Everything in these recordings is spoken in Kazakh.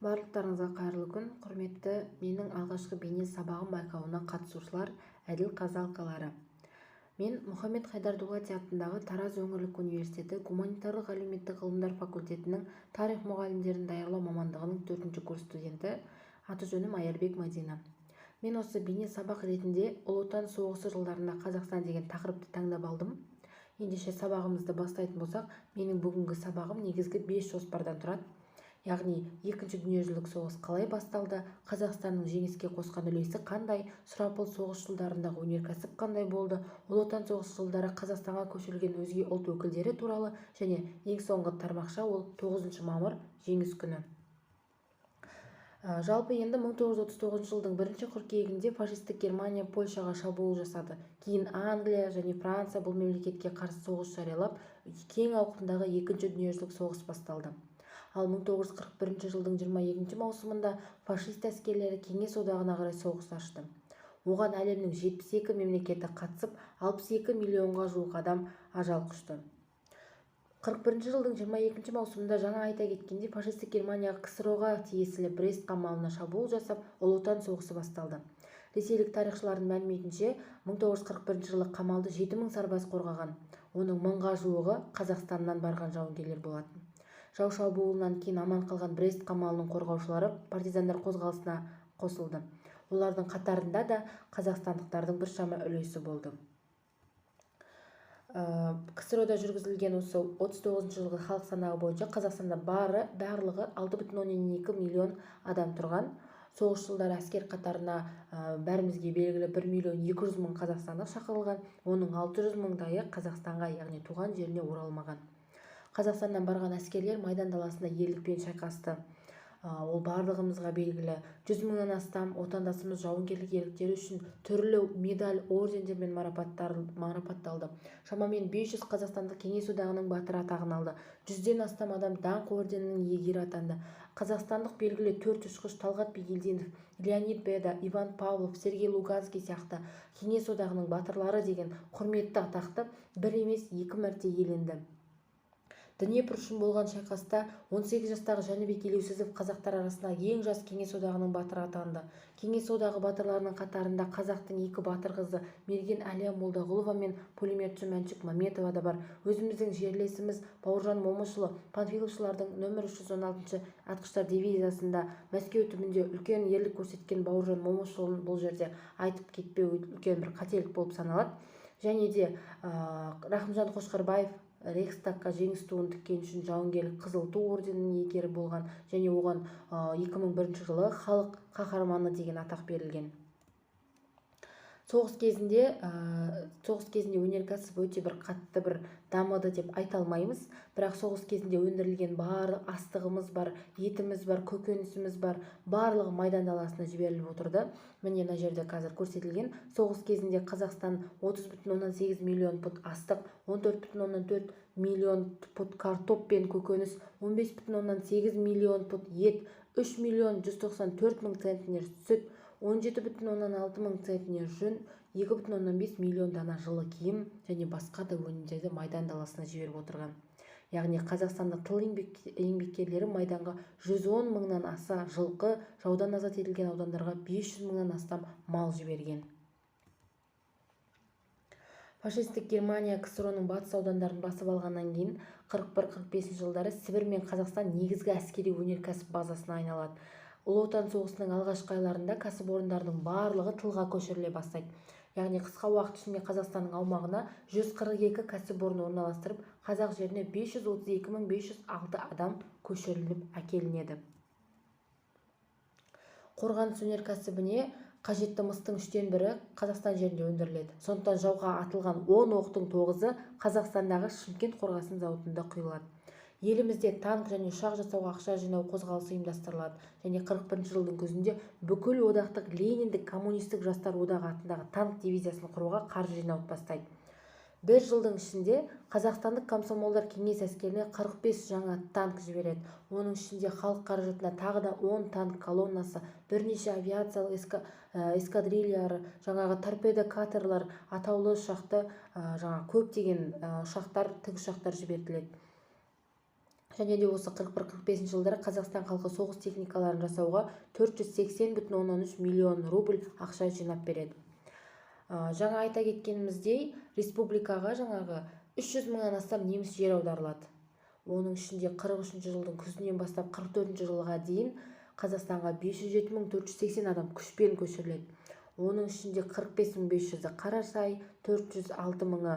Барлықтарыңызға қайырлы күн. Құрметті менің алғашқы бейне сабағым байқауына қатысушылар, әділ қазалқалары. Мен Мұхаммед Хайдар Дулати атындағы Тараз өңірлік университеті гуманитарлық әлеуметтік ғылымдар факультетінің тарих мұғалімдерін даярлау мамандығының 4-ші курс студенті. Аты-жөнім Аярбек Мадина. Мен осы бейне сабақ ретінде Ұлы Отан соғысы жылдарында Қазақстан деген тақырыпты таңдап алдым. Ендеше сабағымызды бастайтын болсақ, менің бүгінгі сабағым негізгі 5 жоспардан тұрады. Яғни екінші дүниежүзілік соғыс қалай басталды, Қазақстанның жеңіске қосқан үлесі қандай, сұрапыл соғыс жылдарындағы өнеркәсіп қандай болды, Ұлы Отан соғысы жылдары Қазақстанға көшірілген өзге ұлт өкілдері туралы және ең соңғы тармақша ол 9 мамыр жеңіс күні. Жалпы енді 1939 жылдың 1 қыркүйегінде фашистік Германия Польшаға шабуыл жасады. Кейін Англия және Франция бұл мемлекетке қарсы соғыс жариялап, кең ауқымдағы екінші дүниежүзілік соғыс басталды. Ал 1941 жылдың 22 маусымында фашист әскерлері Кеңес одағына қарай соғыс ашты. Оған әлемнің 72 мемлекеті қатысып, 62 миллионға жуық адам ажал құшты. 41 жылдың 22 маусымында жаңа айта кеткенде фашистік Германияға КСРО-ға тиесілі Брест қамалына шабуыл жасап, Ұлы Отан соғысы басталды. Ресейлік тарихшылардың мәліметінше 1941 жылы қамалды 7000 сарбаз қорғаған. Оның 1000-ға жуығы Қазақстаннан барған жауынгерлер болатын. Жау шабуылынан кейін аман қалған Брест қамалының қорғаушылары партизандар қозғалысына қосылды. Олардың қатарында да қазақстандықтардың біршама үлесі болды. КСРО-да жүргізілген осы 39 жылғы халық санағы бойынша Қазақстанда барлығы 6,2 миллион адам тұрған. Соғыс жылдары әскер қатарына бәрімізге белгілі 1,2 миллион қазақстандық шақырылған, оның 600 мыңдайы Қазақстанға, яғни туған жеріне оралмаған. Қазақстаннан барған әскерлер Майдан даласында ерлікпен шайқасты. Ол барлығымызға белгілі. 100 мыңнан астам отандасымыз жауынгерлік ерліктері үшін түрлі медаль, ордендермен марапатталды. Шамамен 500 қазақстандық Кеңес одағының батыры атағын алды. 100-ден астам адам даңқ орденінің иегері атанды. Қазақстандық белгілі 4 ұшқыш Талғат Бигелдинов, Леонид Беда, Иван Павлов, Сергей Луганский сияқты Кеңес одағының батырлары деген құрметті атақты бір емес 2 мәрте иеленді. Днепр үшін болған шайқаста 18 жастағы Жәнібек Елеусізов қазақтар арасында ең жас Кеңес одағының батыры атанды. Кеңес одағы батырларының қатарында қазақтың 2 батыр қызы Мерген Әлия Молдағұлова мен пулеметші Мәншүк Маметова да бар. Өзіміздің жерлесіміз Бауыржан Момышұлы панфиловшылардың нөмір 316 атқыштар дивизиясында Мәскеу түбінде үлкен ерлік көрсеткен Бауыржан Момышұлын бұл жерде айтып кетпеу үлкен бір қателік болып саналады. Және де Рахымжан Қошқарбаев Рейхстагқа жеңіс туын тіккен үшін жауынгерлік Қызыл ту орденінің иегері болған және оған 2001 жылы халық қаһарманы деген атақ берілген. Соғыс кезінде өнеркәсіп өте бір қатты бір дамыды деп айта алмаймыз, бірақ соғыс кезінде өндірілген барлық астығымыз бар, етіміз бар, көкөнісіміз бар, барлығы Майдан даласына жіберіліп отырды. Міне мына жерде қазір көрсетілген. Соғыс кезінде Қазақстан 30,8 миллион пұт астық, 14,4 миллион пұт картоп пен көкөніс, 15,8 миллион пұт ет, 3,194 мың центнер сүт, 17,6 мың центнер жүн, 2,5 миллион дана жылы киім және басқа да өнімдерді Майдан даласына жіберіп отырған. Яғни Қазақстандық тыл еңбеккерлері Майданға 110 мыңнан аса жылқы, жаудан азат етілген аудандарға 500 мыңнан астам мал жіберген. Фашистік Германия КСРО-ның батыс аудандарын басып алғаннан кейін 41-45 жылдары Сібір мен Қазақстан негізгі әскери өнеркәсіп базасына айналады. Ұлы Отан соғысының алғашқы айларында кәсіпорындардың барлығы тылға көшіріле бастайды. Яғни қысқа уақыт ішінде Қазақстанның аумағына 142 кәсіпорын орналастырып, қазақ жеріне 532.506 адам көшіріліп әкелінеді. Қорғаныс өнеркәсібіне қажетті мыстың 3-тен 1 Қазақстан жерінде өндіріледі. Сондықтан жауға атылған 10 оқтың 9-ы Қазақстандағы Шымкент қорғасын зауытында құйылады. Елімізде танк және ұшақ жасауға ақша жинау қозғалысы ұйымдастырылады және 41 жылдың күзінде бүкіл одақтық Лениндік коммунистік жастар одағы атындағы танк дивизиясын құруға қаржы жинауды бастайды. Бір жылдың ішінде қазақстандық комсомолдар кеңес әскеріне 45 жаңа танк жібереді. Оның ішінде халық қаражатына тағы да 10 танк колоннасы, бірнеше авиациялық эскадрильялары, жаңағы торпедо катерлар, атаулы ұшақты, көптеген ұшақтар, тікұшақтар жібертіледі. және де осы 41-45 жылдары Қазақстан халқы соғыс техникаларын жасауға 480,3 миллион рубль ақша жинап береді. Жаңа айта кеткеніміздей, республикаға жаңағы 300 мыңнан астам неміс жер аударылады. Оның ішінде 43 жылдың күзінен бастап 44 жылға дейін Қазақстанға 507.480 адам күшпен көшіріледі. Оның ішінде 45.500-і Қарасай, 406 мыңы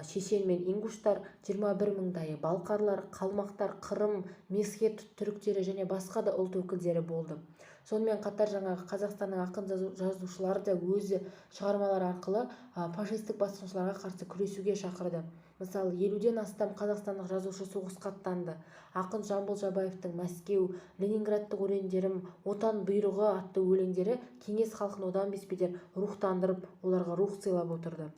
шешен мен ингуштар, 21 мыңдайы балқарлар, қалмақтар, Қырым, Месхет түріктері және басқа да ұлт өкілдері болды. Сонымен қатар жаңағы Қазақстанның ақын жазушылары да өзі шығармалар арқылы фашистік басқыншыларға қарсы күресуге шақырды. Мысалы, 50-ден астам қазақстандық жазушы соғысқа аттанды. Ақын Жамбыл Жабаевтың Мәскеу, Ленинградтық өлеңдерім, Отан бұйрығы атты өлеңдері кеңес халқын одан бетер рухтандырып, оларға рух сыйлап отырды.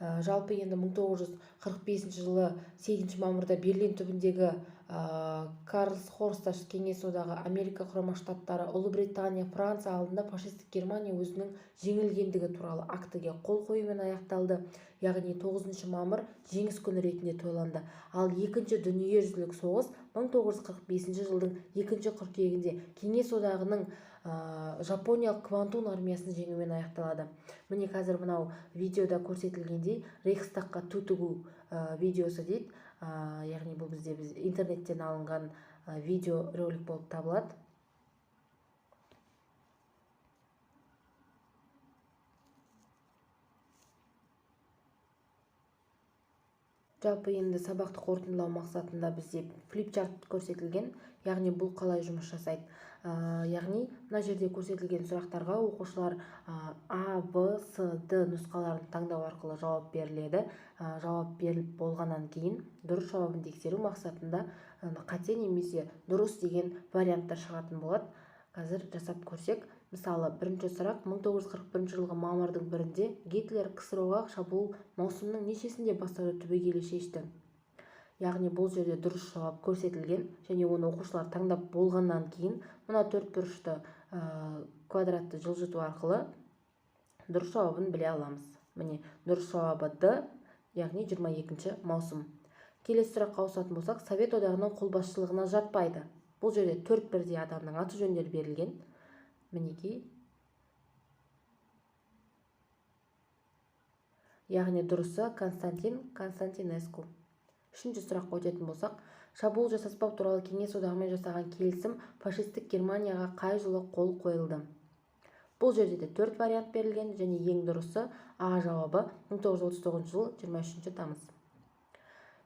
Жалпы енді 1945 жылы 8 мамырда Берлин түбіндегі Карлсхорста кеңес одағы, Америка құрама штаттары, Ұлыбритания, Франция алдында фашистік Германия өзінің жеңілгендігі туралы актіге қол қоюмен аяқталды. Яғни 9 мамыр жеңіс күні ретінде тойланды. Ал екінші дүниежүзілік соғыс 1945 жылдың 2 қыркүйегінде кеңес одағының Жапониялық Квантун армиясын жеңумен аяқталады. Міне қазір мынау видеода көрсетілгендей Рейхстагқа ту тігу видеосы дейді. Яғни бұл бізде интернеттен алынған видео ролик болып табылады. Жалпы енді сабақты қорытындылау мақсатында бізде флипчарт көрсетілген, яғни бұл қалай жұмыс жасайды. Яғни мына жерде көрсетілген сұрақтарға оқушылар А, В, С, Д нұсқаларын таңдау арқылы жауап беріледі. Жауап беріліп болғаннан кейін дұрыс жауабын тексеру мақсатында қате немесе дұрыс деген варианттар шығатын болады. Қазір жасап көрсек. Мысалы, бірінші сұрақ: 1941 жылғы мамырдың 1-інде Гитлер КСРО-ға шабуыл маусымның нешесінде бастауды түбегейлі шешті? Яғни бұл жерде дұрыс жауап көрсетілген және оны оқушылар таңдап болғаннан кейін мына төртбұрышты квадратты жылжыту арқылы дұрыс жауабын біле аламыз. Міне дұрыс жауабы Д, яғни 22 маусым. Келесі сұраққа ауысатын болсақ, Совет одағының қолбасшылығына жатпайды. Бұл жерде 4 бірдей адамның аты жөндері берілген. Мінекей. Яғни дұрысы Константинеску. Үшінші сұраққа өтетін болсақ, шабуыл жасаспау туралы кеңес одағымен жасаған келісім фашистік Германияға қай жылы қол қойылды? Бұл жерде де 4 вариант берілген және ең дұрысы А жауабы 1939 жыл 23 тамыз.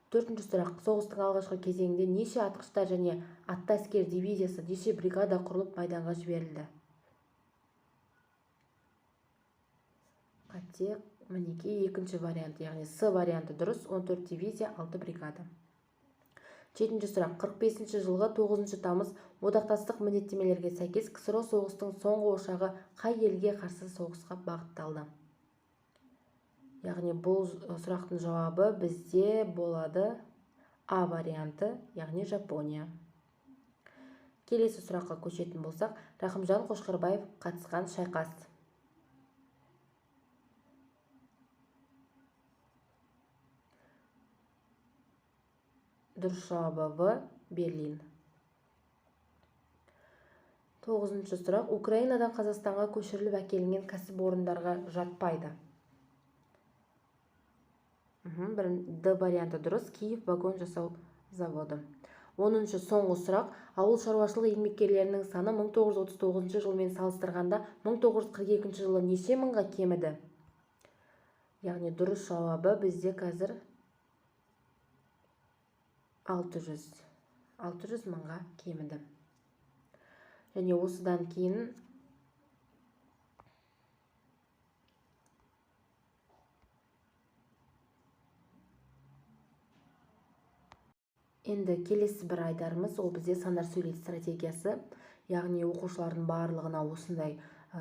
Төртінші сұрақ: соғыстың алғашқы кезеңінде неше атқыштар және атты әскер дивизиясы, неше бригада құрылып майданға жіберілді? Қате. Мінекей екінші вариант, яғни С варианты дұрыс, 14 дивизия, 6 бригада. Жетінші сұрақ: 45 жылғы 9 тамыз одақтастық міндеттемелерге сәйкес КСРО соғыстың соңғы ошағы қай елге қарсы соғысқа бағытталды? Яғни бұл сұрақтың жауабы бізде болады А варианты, яғни Жапония. Келесі сұраққа көшетін болсақ, Рахымжан Қошқарбаев қатысқан шайқас. Дұрыс жауабы В, Берлин. 9-шы сұрақ: Украинадан Қазақстанға көшіріліп әкелінген кәсіпорындарға жатпайды? Д варианты дұрыс, Киев вагон жасау заводы. 10-шы соңғы сұрақ: ауыл шаруашылығы еңбеккерлерінің саны 1939 жылмен салыстырғанда 1942 жылы неше мыңға кеміді? Яғни дұрыс жауабы бізде қазір 600 мыңға кеміді. Және осыдан кейін енді келесі бір айдарымыз, ол бізде сандар сөйлейді стратегиясы. Яғни оқушылардың барлығына осындай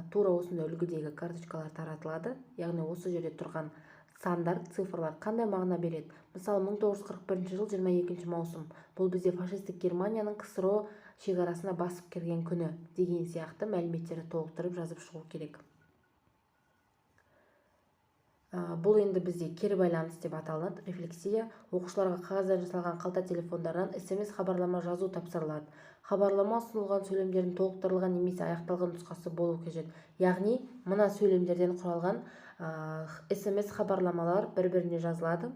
тура осындай үлгідегі карточкалар таратылады. Яғни осы жерде тұрған сандар, цифрлар қандай мағына береді? Мысалы, 1941 жыл 22 маусым. Бұл бізде фашистік Германияның КСРО шекарасына басып кірген күні деген сияқты мәліметтерді толықтырып жазып шығу керек. Бұл енді бізде кері байланыс деп аталынады. Рефлексия. Оқушыларға қағаздан жасалған қалта телефондарынан SMS хабарлама жазу тапсырылады. Хабарлама ұсынылған сөйлемдердің толықтырылған немесе аяқталған нұсқасы болу қажет. Яғни мына сөйлемдерден құралған SMS хабарламалар бір-біріне жазылады.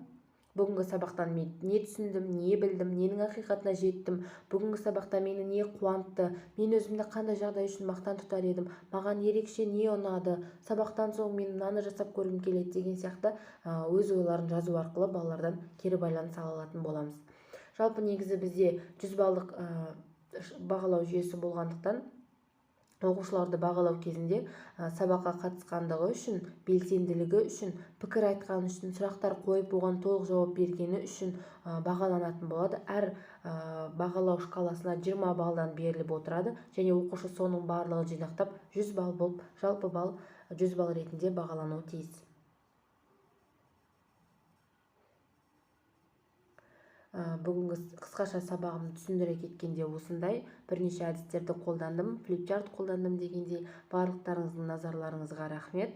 Бүгінгі сабақтан мен не түсіндім, не білдім, ненің ақиқатына жеттім, бүгінгі сабақта мені не қуантты, мен өзімді қандай жағдай үшін мақтан тұтар едім, маған ерекше не ұнады, сабақтан соң мен мынаны жасап көргім келеді деген сияқты өз ойларын жазу арқылы балалардан кері байланыс ала алатын боламыз. Жалпы негізі бізде 100 балдық бағалау жүйесі болғандықтан оқушыларды бағалау кезінде сабаққа қатысқандығы үшін, белсенділігі үшін, пікір айтқаны үшін, сұрақтар қойып оған толық жауап бергені үшін бағаланатын болады. Әр бағалау шкаласына 20 балдан беріліп отырады және оқушы соның барлығын жинақтап 100 балл болып, жалпы балл 100 балл ретінде бағалануы тиіс. Бүгінгі қысқаша сабағымды түсіндіре кеткенде осындай. Бірнеше әдістерді қолдандым, флипчарт қолдандым дегенде барлықтарыңыздың назарларыңызға рахмет.